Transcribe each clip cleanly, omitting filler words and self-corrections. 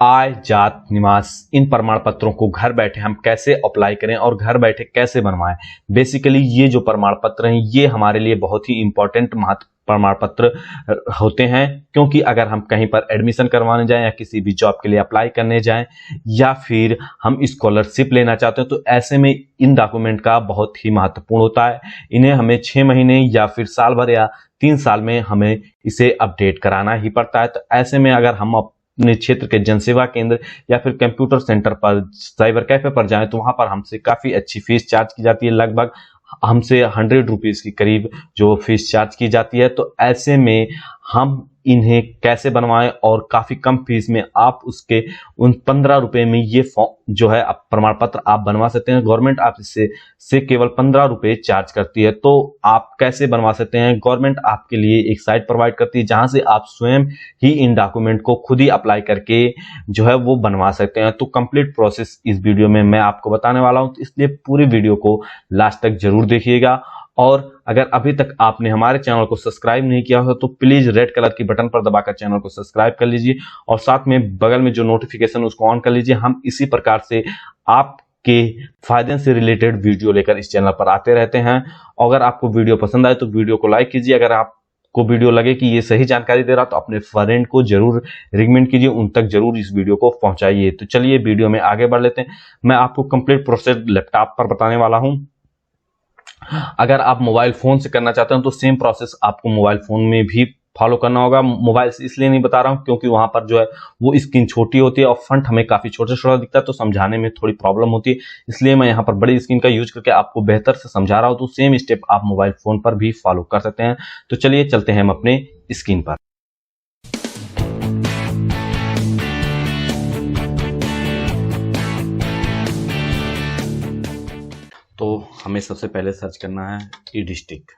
आय, जात, निवास, इन प्रमाण पत्रों को घर बैठे हम कैसे अप्लाई करें और घर बैठे कैसे बनवाएं। बेसिकली ये जो प्रमाण पत्र हैं ये हमारे लिए बहुत ही इंपॉर्टेंट महत्व प्रमाण पत्र होते हैं, क्योंकि अगर हम कहीं पर एडमिशन करवाने जाएं या किसी भी जॉब के लिए अप्लाई करने जाएं या फिर हम स्कॉलरशिप लेना चाहते हैं तो ऐसे में इन डॉक्यूमेंट का बहुत ही महत्वपूर्ण होता है। इन्हें हमें 6 महीने या फिर साल भर या 3 साल में हमें इसे अपडेट कराना ही पड़ता है। तो ऐसे में अगर हम अपने क्षेत्र के जनसेवा केंद्र या फिर कंप्यूटर सेंटर पर, साइबर कैफे पर जाएं तो वहां पर हमसे काफी अच्छी फीस चार्ज की जाती है। लगभग हमसे 100 रुपीज की करीब जो फीस चार्ज की जाती है। तो ऐसे में हम इन्हें कैसे बनवाएं और काफी कम फीस में आप उसके उन 15 रुपए में ये फॉर्म जो है प्रमाण पत्र आप बनवा सकते हैं। गवर्नमेंट आप इससे केवल 15 रुपए चार्ज करती है। तो आप कैसे बनवा सकते हैं? गवर्नमेंट आपके लिए एक साइट प्रोवाइड करती है जहां से आप स्वयं ही इन डॉक्यूमेंट को खुद ही अप्लाई करके जो है वो बनवा सकते हैं। तो कंप्लीट प्रोसेस इस वीडियो में मैं आपको बताने वाला हूं, तो इसलिए पूरी वीडियो को लास्ट तक जरूर देखिएगा। और अगर अभी तक आपने हमारे चैनल को सब्सक्राइब नहीं किया हो तो प्लीज रेड कलर की बटन पर दबाकर चैनल को सब्सक्राइब कर लीजिए और साथ में बगल में जो नोटिफिकेशन उसको ऑन कर लीजिए। हम इसी प्रकार से आपके फायदे से रिलेटेड वीडियो लेकर इस चैनल पर आते रहते हैं। अगर आपको वीडियो पसंद आए तो वीडियो को लाइक कीजिए। अगर आपको वीडियो लगे कि ये सही जानकारी दे रहा तो अपने फ्रेंड को जरूर रिकमेंड कीजिए, उन तक जरूर इस वीडियो को पहुंचाइए। तो चलिए वीडियो में आगे बढ़ लेते हैं। मैं आपको कंप्लीट प्रोसेस लैपटॉप पर बताने वाला हूं। अगर आप मोबाइल फोन से करना चाहते हैं तो सेम प्रोसेस आपको मोबाइल फोन में भी फॉलो करना होगा। मोबाइल से इसलिए नहीं बता रहा हूं क्योंकि वहां पर जो है वो स्क्रीन छोटी होती है और फंट हमें काफी छोटा छोटा दिखता है, तो समझाने में थोड़ी प्रॉब्लम होती है। इसलिए मैं यहाँ पर बड़ी स्क्रीन का यूज करके आपको बेहतर से समझा रहा हूं। तो सेम स्टेप आप मोबाइल फोन पर भी फॉलो कर सकते हैं। तो चलिए चलते हैं हम अपने स्क्रीन पर। तो हमें सबसे पहले सर्च करना है ई डिस्ट्रिक्ट।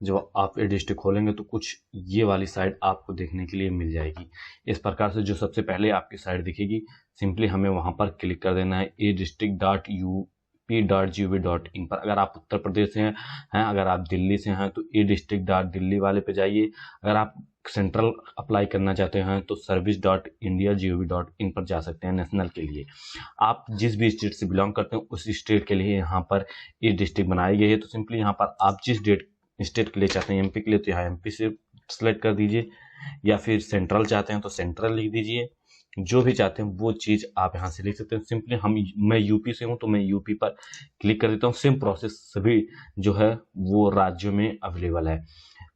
जब आप ई डिस्ट्रिक्ट खोलेंगे तो कुछ ये वाली साइट आपको देखने के लिए मिल जाएगी। इस प्रकार से जो सबसे पहले आपकी साइट दिखेगी, सिंपली हमें वहां पर क्लिक कर देना है edistrict.up.gov.in पर। अगर आप उत्तर प्रदेश से हैं, अगर आप दिल्ली से हैं तो edistrict.दिल्ली वाले पे जाइए। अगर आप सेंट्रल अप्लाई करना चाहते हैं तो service.india.gov.in पर जा सकते हैं नेशनल के लिए। आप जिस भी स्टेट से बिलोंग करते हैं उस स्टेट के लिए यहाँ पर ई डिस्ट्रिक्ट बनाई गई है। तो सिंपली यहाँ पर आप जिस स्टेट के लिए चाहते हैं, एमपी के लिए तो यहाँ एमपी से सिलेक्ट कर दीजिए, या फिर सेंट्रल चाहते हैं तो सेंट्रल लिख दीजिए। जो भी चाहते हैं वो चीज आप यहाँ से लिख सकते हैं। सिंपली मैं यूपी से हूँ तो मैं यूपी पर क्लिक कर देता हूँ। सेम प्रोसेस सभी जो है वो राज्यों में अवेलेबल है।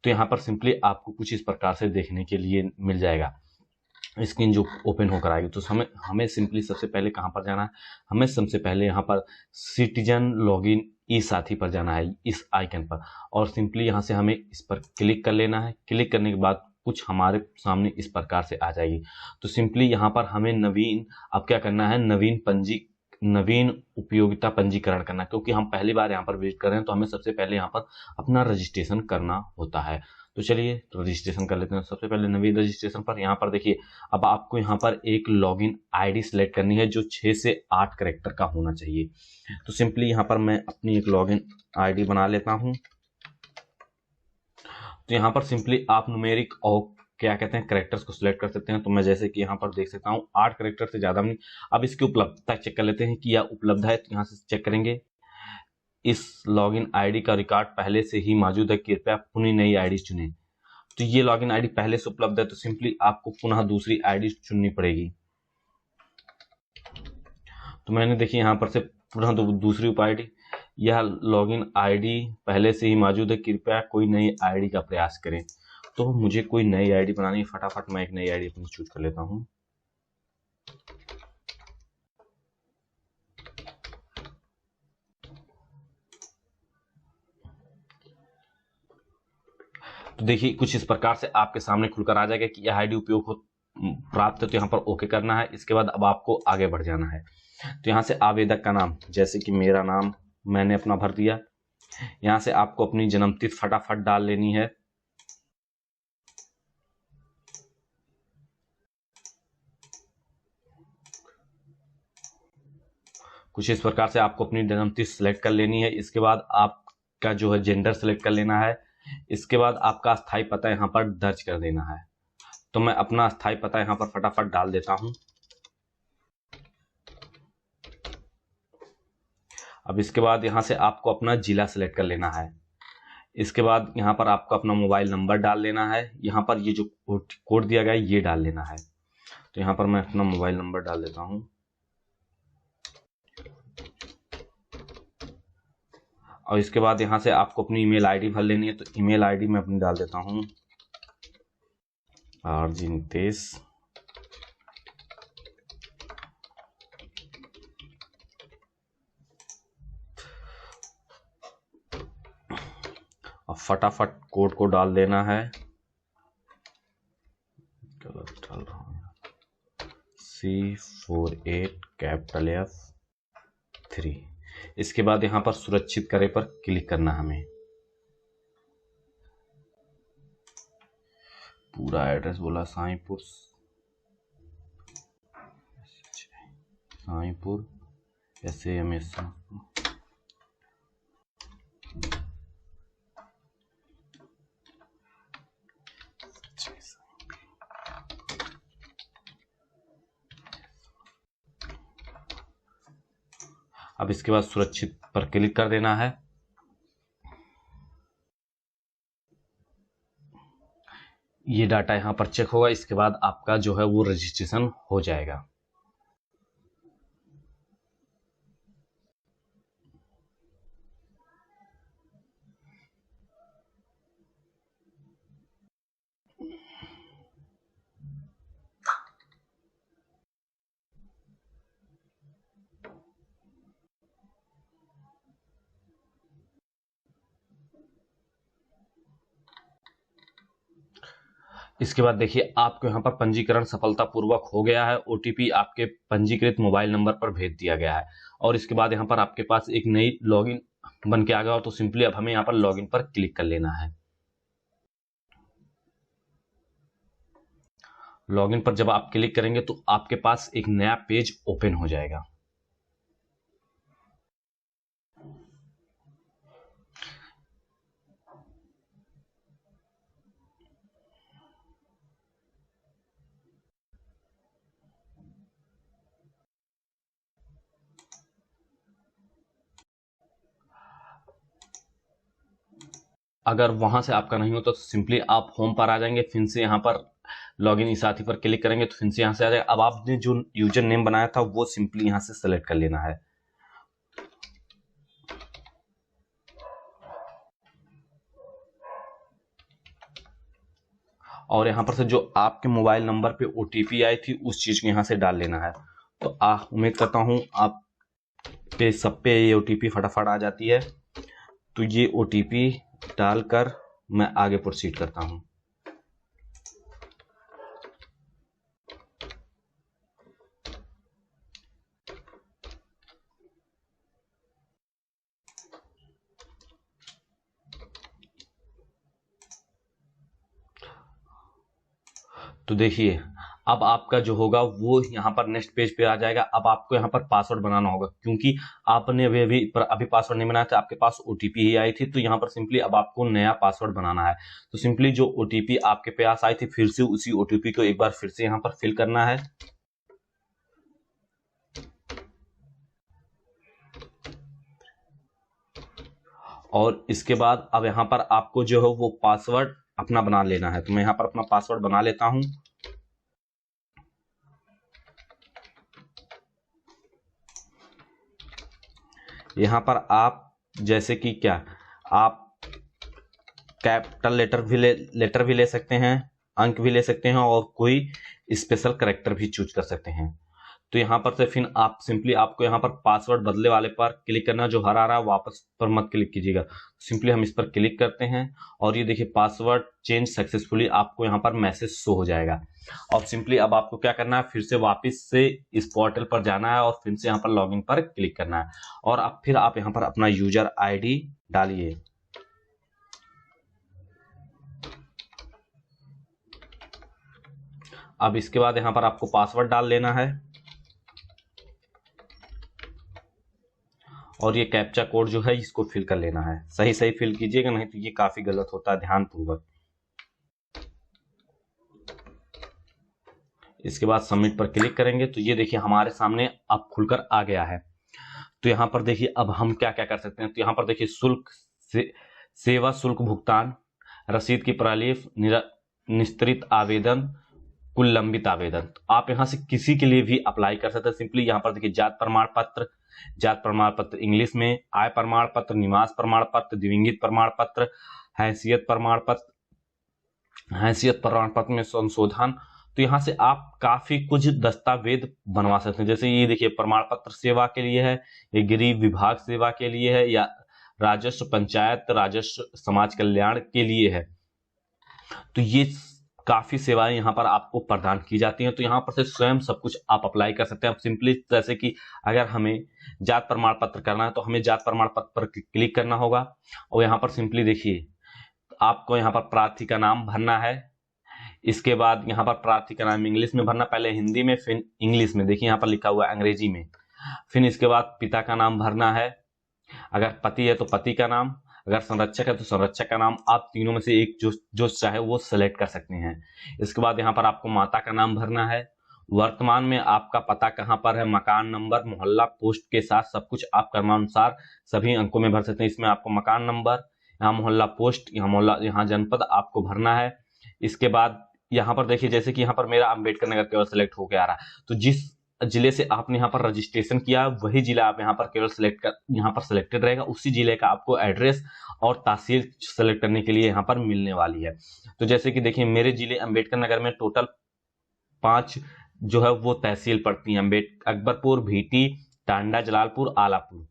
तो यहाँ पर सिंपली आपको कुछ इस प्रकार से देखने के लिए मिल जाएगा, स्क्रीन जो ओपन होकर आएगी। तो हमें सिंपली सबसे पहले कहाँ पर जाना है? हमें सबसे पहले यहाँ पर सिटीजन लॉगिन ई साथी पर जाना है, इस आइकन पर, और सिंपली यहाँ से हमें इस पर क्लिक कर लेना है। क्लिक करने के बाद कुछ हमारे सामने इस प्रकार से आ जाएगी। तो सिंपली यहाँ पर हमें अब क्या करना है, नवीन उपयोगिता पंजीकरण करना, क्योंकि हम पहली बार यहाँ पर विजिट कर रहे हैं तो हमें सबसे पहले यहाँ पर अपना रजिस्ट्रेशन करना होता है। तो चलिए रजिस्ट्रेशन कर लेते हैं। सबसे पहले नवीन रजिस्ट्रेशन पर यहाँ पर देखिए, अब आपको यहाँ पर एक लॉगिन आईडी सिलेक्ट करनी है जो 6 से 8 कैरेक्टर का होना चाहिए। तो सिंपली यहाँ पर मैं अपनी एक लॉगिन आईडी बना लेता हूँ। तो यहाँ पर सिंपली आप न्यूमेरिक और क्या कहते हैं कैरेक्टर्स को सिलेक्ट कर सकते हैं। तो मैं जैसे कि यहाँ पर देख सकता हूँ 8 कैरेक्टर से ज्यादा नहीं। अब इसकी उपलब्धता चेक कर लेते हैं कि यह उपलब्ध है। तो यहाँ से चेक करेंगे, इस लॉगिन आईडी का रिकॉर्ड पहले से ही मौजूद है, कृपया पुनः नई आईडी चुनें। तो ये लॉगिन आईडी पहले से उपलब्ध है, तो सिंपली आपको पुनः दूसरी आईडी चुननी पड़ेगी। तो मैंने देखिए यहाँ पर से पुनः दूसरी आईडी, यह लॉगिन आईडी पहले से ही मौजूद है, कृपया कोई नई आईडी का प्रयास करें। तो मुझे कोई नई आईडी बनानी है, फटाफट मैं एक नई आईडी अपनी चूज कर लेता हूँ। तो देखिए कुछ इस प्रकार से आपके सामने खुलकर आ जाएगा कि यह आईडी उपयोग प्राप्त है। तो यहाँ पर ओके करना है। इसके बाद अब आपको आगे बढ़ जाना है। तो यहाँ से आवेदक का नाम, जैसे कि मेरा नाम मैंने अपना भर दिया। यहाँ से आपको अपनी जन्मतिथि फटाफट डाल लेनी है। कुछ इस प्रकार से आपको अपनी जन्मतिथि सिलेक्ट कर लेनी है। इसके बाद आपका जो है जेंडर सिलेक्ट कर लेना है। इसके बाद आपका स्थायी पता यहाँ पर दर्ज कर देना है। तो मैं अपना स्थायी पता यहाँ पर फटाफट डाल देता हूँ। अब इसके बाद यहाँ से आपको अपना जिला सेलेक्ट कर लेना है। इसके बाद यहाँ पर आपको अपना मोबाइल नंबर डाल लेना है। यहाँ पर ये जो कोड दिया गया है ये डाल लेना है। तो यहाँ पर मैं अपना मोबाइल नंबर डाल देता हूँ और इसके बाद यहाँ से आपको अपनी ईमेल आईडी भर लेनी है। तो ईमेल आईडी मैं अपनी डाल देता हूँ RG नितेश और फटाफट कोड को डाल देना है। गलत डाल रहा हूँ, C48F3। इसके बाद यहाँ पर सुरक्षित करे पर क्लिक करना है हमें। पूरा एड्रेस बोला साईपुर SAMS। अब इसके बाद सुरक्षित पर क्लिक कर देना है। ये डाटा यहाँ पर चेक होगा। इसके बाद आपका जो है वो रजिस्ट्रेशन हो जाएगा। इसके बाद देखिए आपको यहाँ पर पंजीकरण सफलतापूर्वक हो गया है। OTP आपके पंजीकृत मोबाइल नंबर पर भेज दिया गया है और इसके बाद यहाँ पर आपके पास एक नई लॉगिन बन के आ गया। तो सिंपली अब हमें यहाँ पर लॉगिन पर क्लिक कर लेना है। लॉगिन पर जब आप क्लिक करेंगे तो आपके पास एक नया पेज ओपन हो जाएगा। अगर वहां से आपका नहीं होता तो सिंपली आप होम पर आ जाएंगे। फिर से यहाँ पर लॉगिन इस साथी पर क्लिक करेंगे तो फिर से यहाँ से आ जाएगा। अब आपने जो यूजर नेम बनाया था वो सिंपली यहाँ से सेलेक्ट कर लेना है। और यहाँ पर से जो आपके मोबाइल नंबर पे OTP आई थी उस चीज को यहाँ से डाल लेना है। तो उम्मीद करता हूँ आप पे सब पे ये OTP फटाफट आ जाती है। तो ये OTP डालकर मैं आगे प्रोसीड करता हूँ। तो देखिए अब आपका जो होगा वो यहाँ पर नेक्स्ट पेज पे आ जाएगा। अब आपको यहाँ पर पासवर्ड बनाना होगा क्योंकि आपने अभी पासवर्ड नहीं बनाया था, आपके पास OTP ही आई थी। तो यहाँ पर सिंपली अब आपको नया पासवर्ड बनाना है। तो सिंपली जो OTP आपके पास आई थी फिर से उसी OTP को एक बार फिर से यहाँ पर फिल करना है। और इसके बाद अब यहाँ पर आपको जो है वो पासवर्ड अपना बना लेना है। तो मैं यहाँ पर अपना पासवर्ड बना लेता हूं। यहाँ पर आप जैसे कि क्या आप कैपिटल लेटर भी ले सकते हैं, अंक भी ले सकते हैं और कोई स्पेशल कैरेक्टर भी चूज कर सकते हैं। तो यहाँ पर से फिर आप सिंपली आपको यहाँ पर पासवर्ड बदले वाले पर क्लिक करना, जो हरा रहा है वापस पर मत क्लिक कीजिएगा। सिंपली हम इस पर क्लिक करते हैं और ये देखिए पासवर्ड चेंज सक्सेसफुली आपको यहाँ पर मैसेज शो हो जाएगा। और सिंपली अब आपको क्या करना है, फिर से वापस से इस पोर्टल पर जाना है और फिर से यहाँ पर लॉगिन पर क्लिक करना है और अब फिर आप यहाँ पर अपना यूजर ID डालिए। अब इसके बाद यहाँ पर आपको पासवर्ड डाल लेना है और ये कैप्चा कोड जो है इसको फिल कर लेना है। सही सही फिल कीजिएगा, नहीं तो ये काफी गलत होता है, ध्यानपूर्वक। इसके बाद सबमिट पर क्लिक करेंगे तो ये देखिए हमारे सामने अब खुलकर आ गया है। तो यहाँ पर देखिए अब हम क्या क्या कर सकते हैं। तो यहाँ पर देखिए शुल्क सेवा शुल्क भुगतान, रसीद की प्रलेख, निस्तरित आवेदन, कुल लंबित आवेदन। तो आप यहाँ से किसी के लिए भी अप्लाई कर सकते हैं। सिंपली यहाँ पर देखिए जात प्रमाण पत्र इंग्लिश में, आय प्रमाण पत्र, निवास प्रमाण पत्र, दिवंगित प्रमाण पत्र, हैसियत प्रमाण पत्र में संशोधन। तो यहाँ से आप काफी कुछ दस्तावेज बनवा सकते हैं। जैसे ये देखिए प्रमाण पत्र सेवा के लिए है, ये गृह विभाग सेवा के लिए है, या राजस्व पंचायत राजस्व समाज कल्याण के लिए है। तो ये काफी सेवाएं यहाँ पर आपको प्रदान की जाती हैं। तो यहाँ पर से स्वयं सब कुछ आप अप्लाई कर सकते हैं। आप सिंपली जैसे कि अगर हमें जात प्रमाण पत्र करना है तो हमें जात प्रमाण पत्र पर क्लिक करना होगा, और यहाँ पर सिंपली देखिए आपको यहाँ पर प्रार्थी का नाम भरना है। इसके बाद यहाँ पर प्रार्थी का नाम इंग्लिश में भरना, पहले हिंदी में फिर इंग्लिश में, देखिए यहाँ पर लिखा हुआ है अंग्रेजी में। फिर इसके बाद पिता का नाम भरना है, अगर पति है तो पति का नाम, अगर संरक्षक है तो संरक्षक का नाम। आप तीनों में से एक जो चाहे वो सेलेक्ट कर सकते हैं। इसके बाद यहाँ पर आपको माता का नाम भरना है, वर्तमान में आपका पता कहाँ पर है, मकान नंबर, मोहल्ला, पोस्ट के साथ सब कुछ आप क्रमानुसार सभी अंकों में भर सकते हैं। इसमें आपको मकान नंबर, यहाँ मोहल्ला, पोस्ट, यहाँ मोहल्ला, यहाँ जनपद आपको भरना है। इसके बाद यहाँ पर देखिए जैसे कि यहाँ पर मेरा अम्बेडकर नगर केवल सेलेक्ट होकर आ रहा है, तो जिस जिले से आपने यहाँ पर रजिस्ट्रेशन किया वही जिला आप यहाँ पर केवल यहाँ पर सिलेक्टेड रहेगा। उसी जिले का आपको एड्रेस और तहसील सेलेक्ट करने के लिए यहाँ पर मिलने वाली है। तो जैसे कि देखिए मेरे जिले अम्बेडकर नगर में टोटल 5 जो है वो तहसील पड़ती हैं, अकबरपुर, भीटी, टांडा, जलालपुर, आलापुर।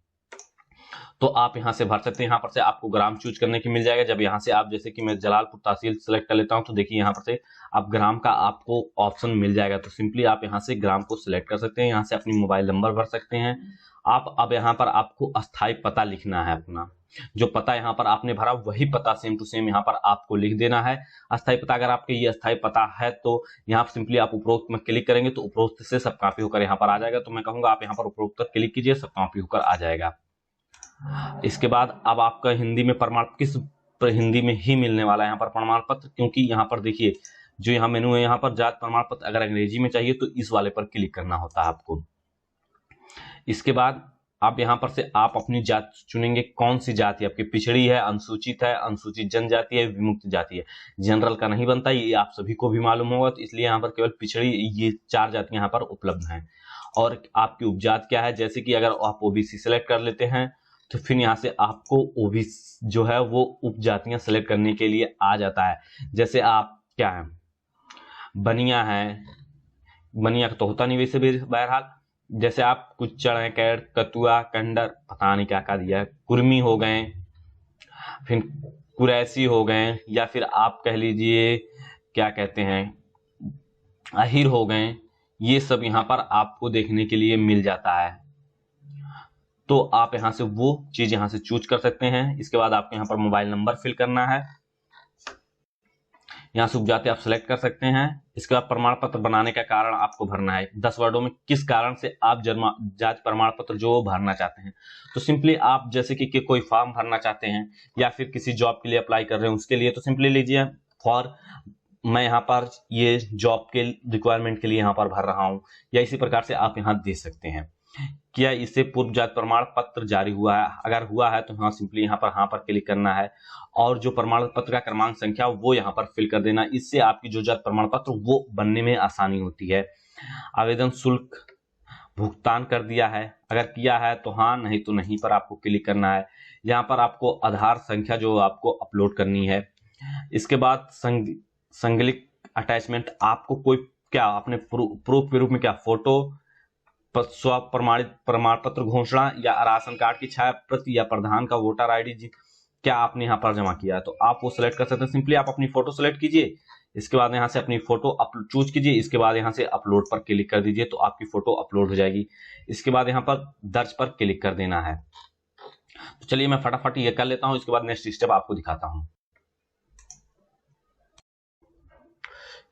तो आप यहाँ से भर सकते हैं। यहाँ पर से आपको ग्राम चूज करने की मिल जाएगा। जब यहाँ से आप जैसे कि मैं जलालपुर तहसील सेलेक्ट कर लेता हूँ तो देखिए यहाँ पर से आप ग्राम का आपको ऑप्शन मिल जाएगा। तो सिंपली आप यहाँ से ग्राम को सिलेक्ट कर सकते हैं, यहाँ से अपनी मोबाइल नंबर भर सकते हैं आप। अब यहाँ पर आपको अस्थायी पता लिखना है, अपना जो पता यहाँ पर आपने भरा वही पता सेम टू सेम यहाँ पर आपको लिख देना है। अस्थायी पता अगर आपके ये अस्थायी पता है तो यहाँ सिंपली आप उपरोक्त में क्लिक करेंगे तो उपरोक्त से सब कॉपी होकर यहाँ पर आ जाएगा। तो मैं कहूंगा आप यहाँ पर उपरोक्त पर क्लिक कीजिए, सब कॉपी होकर आ जाएगा। इसके बाद अब आपका हिंदी में हिंदी में ही मिलने वाला है यहाँ पर प्रमाण पत्र, क्योंकि यहाँ पर देखिए जो यहाँ मेनू है, यहाँ पर जात प्रमाण पत्र अगर अंग्रेजी में चाहिए तो इस वाले पर क्लिक करना होता है आपको। इसके बाद आप यहाँ पर से आप अपनी जात चुनेंगे, कौन सी जाति आपकी पिछड़ी है, अनुसूचित है, अनुसूचित जनजाति है, विमुक्त जाति है। जनरल का नहीं बनता, ये आप सभी को भी मालूम होगा, तो इसलिए यहाँ पर केवल पिछड़ी ये 4 जातियां यहाँ पर उपलब्ध हैं। और आपकी उपजात क्या है, जैसे कि अगर आप ओबीसी सेलेक्ट कर लेते हैं तो फिर यहाँ से आपको ओबीसी जो है वो उपजातियां सेलेक्ट करने के लिए आ जाता है। जैसे आप क्या है, बनिया है, बनिया तो होता नहीं वैसे बहरहाल। जैसे आप कुच्चड़ है, कैर, कतुआ, कंडर, पता नहीं क्या क्या दिया है, कुर्मी हो गए, फिर कुरैसी हो गए, या फिर आप कह लीजिए क्या कहते हैं अहिर हो गए। ये सब यहाँ पर आपको देखने के लिए मिल जाता है। तो आप यहां से वो चीज यहां से चूज कर सकते हैं। इसके बाद आपको यहाँ पर मोबाइल नंबर फिल करना है, यहाँ से उपजाति आप सिलेक्ट कर सकते हैं। इसके बाद प्रमाण पत्र बनाने का कारण आपको भरना है, 10 वर्डों में किस कारण से आप जाति प्रमाण पत्र जो भरना चाहते हैं। तो सिंपली आप जैसे कि कोई फॉर्म भरना चाहते हैं या फिर किसी जॉब के लिए अप्लाई कर रहे हैं उसके लिए, तो सिंपली लीजिए फॉर मैं यहाँ पर ये जॉब के रिक्वायरमेंट के लिए यहाँ पर भर रहा हूँ, या इसी प्रकार से आप यहाँ दे सकते हैं। क्या इससे पूर्व जाति प्रमाण पत्र जारी हुआ है, अगर हुआ है तो हाँ सिंपली यहाँ पर क्लिक करना है, और जो प्रमाण पत्र का क्रमांक संख्या वो यहाँ पर फिल कर देना। इससे आपकी जो जाति प्रमाण पत्र वो बनने में आसानी होती है। आवेदन शुल्क भुगतान कर दिया है, अगर किया है तो हाँ, नहीं तो नहीं पर आपको क्लिक करना है। यहाँ पर आपको आधार संख्या जो आपको अपलोड करनी है। इसके बाद संगलिक अटैचमेंट, आपको कोई क्या अपने प्रूफ के रूप में क्या फोटो, स्व प्रमाणित प्रमाण पत्र, घोषणा, या राशन कार्ड की छाया प्रति, या प्रधान का वोटर आईडी क्या आपने यहाँ पर जमा किया है, तो आप वो सिलेक्ट कर सकते हैं। सिंपली आप अपनी फोटो सिलेक्ट कीजिए, इसके बाद यहाँ से अपनी फोटो चूज कीजिए, इसके बाद यहाँ से अपलोड पर क्लिक कर दीजिए तो आपकी फोटो अपलोड हो जाएगी। इसके बाद यहाँ पर दर्ज पर क्लिक कर देना है। तो चलिए मैं फटाफट ये कर लेता हूँ, इसके बाद नेक्स्ट स्टेप आपको दिखाता हूँ।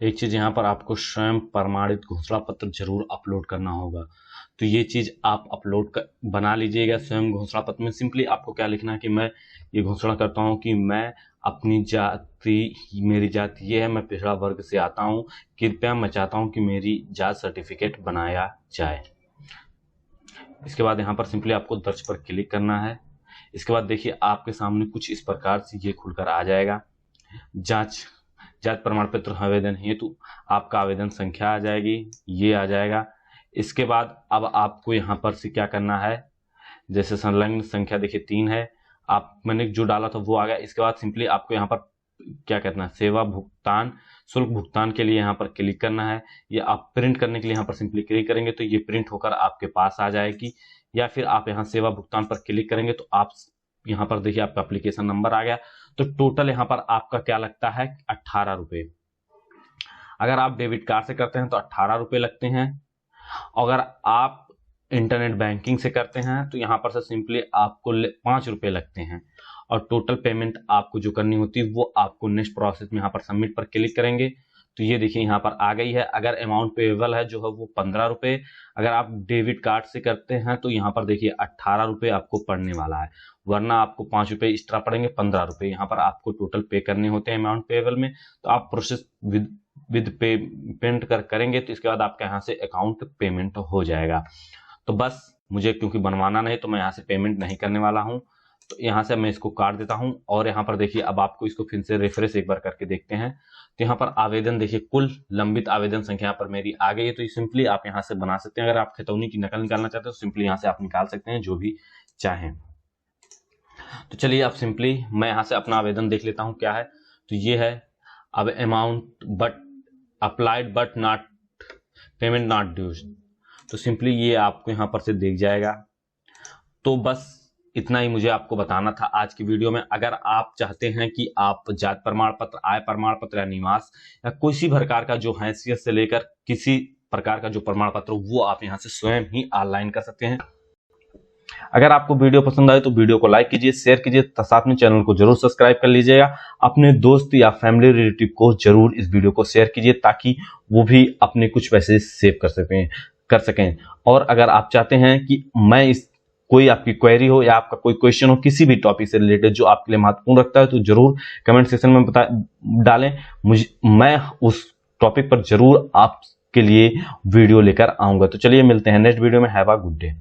एक चीज यहाँ पर आपको स्वयं प्रमाणित घोषणा पत्र जरूर अपलोड करना होगा, तो ये चीज आप बना लीजिएगा स्वयं घोषणा पत्र में। सिंपली आपको क्या लिखना है कि मैं ये घोषणा करता हूँ कि मैं अपनी जाति, मेरी जाति ये है, मैं पिछड़ा वर्ग से आता हूँ, कृपया मैं चाहता हूँ कि मेरी जात सर्टिफिकेट बनाया जाए। इसके बाद यहाँ पर सिंपली आपको दर्ज पर क्लिक करना है। इसके बाद देखिए आपके सामने कुछ इस प्रकार से ये खुलकर आ जाएगा। जांच प्रमाण पत्र आवेदन हेतु आपका आवेदन संख्या आ जाएगी, ये आ जाएगा। इसके बाद अब आपको यहाँ पर से क्या करना है, जैसे संलग्न संख्या देखिए 3 है, आप मैंने जो डाला था वो आ गया। इसके बाद सिंपली आपको यहाँ पर क्या करना है, सेवा भुगतान शुल्क भुगतान के लिए यहाँ पर क्लिक करना है। ये आप प्रिंट करने के लिए यहाँ पर सिंपली क्लिक करेंगे तो ये प्रिंट होकर आपके पास आ जाएगी, या फिर आप यहाँ सेवा भुगतान पर क्लिक करेंगे तो आप यहाँ पर देखिए आपका एप्लीकेशन नंबर आ गया। तो टोटल यहाँ पर आपका क्या लगता है, 18 रुपये। अगर आप डेबिट कार्ड से करते हैं तो 18 रुपये लगते हैं। अगर आप इंटरनेट बैंकिंग से करते हैं तो यहाँ पर से सिंपली आपको 5 रुपये लगते हैं। और टोटल पेमेंट आपको जो करनी होती है वो आपको नेक्स्ट प्रोसेस में यहाँ पर सबमिट पर क्लिक करेंगे तो ये देखिए यहाँ पर आ गई है। अगर अमाउंट पेएबल है जो है वो 15 रुपये, अगर आप डेबिट कार्ड से करते हैं तो यहाँ पर देखिए 18 रुपये आपको पड़ने वाला है, वरना आपको 5 रुपये एक्स्ट्रा पड़ेंगे, 15 रुपये यहाँ पर आपको टोटल पे करने होते हैं अमाउंट पेएबल में। तो आप प्रोसेस विद पेमेंट करेंगे तो इसके बाद आपका यहाँ से अकाउंट पेमेंट हो जाएगा। तो बस मुझे क्योंकि बनवाना नहीं तो मैं यहाँ से पेमेंट नहीं करने वाला हूँ, तो यहाँ से मैं इसको काट देता हूँ। और यहाँ पर देखिए अब आपको इसको फिर से रिफ्रेश एक बार करके देखते हैं तो यहाँ पर आवेदन देखिए कुल लंबित आवेदन संख्या यहाँ पर मेरी आ गई है। तो ये सिंपली आप यहाँ से बना सकते हैं। अगर आप खतौनी की नकल निकालना चाहते हैं तो सिंपली यहाँ से आप निकाल सकते हैं जो भी चाहें। तो चलिए आप सिंपली मैं यहाँ से अपना आवेदन देख लेता हूँ क्या है। तो ये है, अब amount but applied but not payment not dues, तो सिंपली ये आपको यहाँ पर से दिख जाएगा। तो बस इतना ही मुझे आपको बताना था आज की वीडियो में। अगर आप चाहते हैं कि आप जाति प्रमाण पत्र, आय प्रमाण पत्र या निवास या किसी प्रकार का जो हैसियत से लेकर किसी प्रकार का जो प्रमाण पत्र वो आप यहाँ से स्वयं ही ऑनलाइन कर सकते हैं। अगर आपको वीडियो पसंद आए तो वीडियो को लाइक कीजिए, शेयर कीजिए, साथ में चैनल को जरूर सब्सक्राइब कर लीजिएगा। अपने दोस्त या फैमिली रिलेटिव को जरूर इस वीडियो को शेयर कीजिए ताकि वो भी अपने कुछ पैसे सेव कर सकें। और अगर आप चाहते हैं कि मैं इस कोई आपकी क्वेरी हो या आपका कोई क्वेश्चन हो किसी भी टॉपिक से रिलेटेड जो आपके लिए महत्वपूर्ण रखता है तो जरूर कमेंट सेक्शन में डालें, मैं उस टॉपिक पर जरूर आपके लिए वीडियो लेकर आऊंगा। तो चलिए मिलते हैं नेक्स्ट वीडियो में। Have a good day.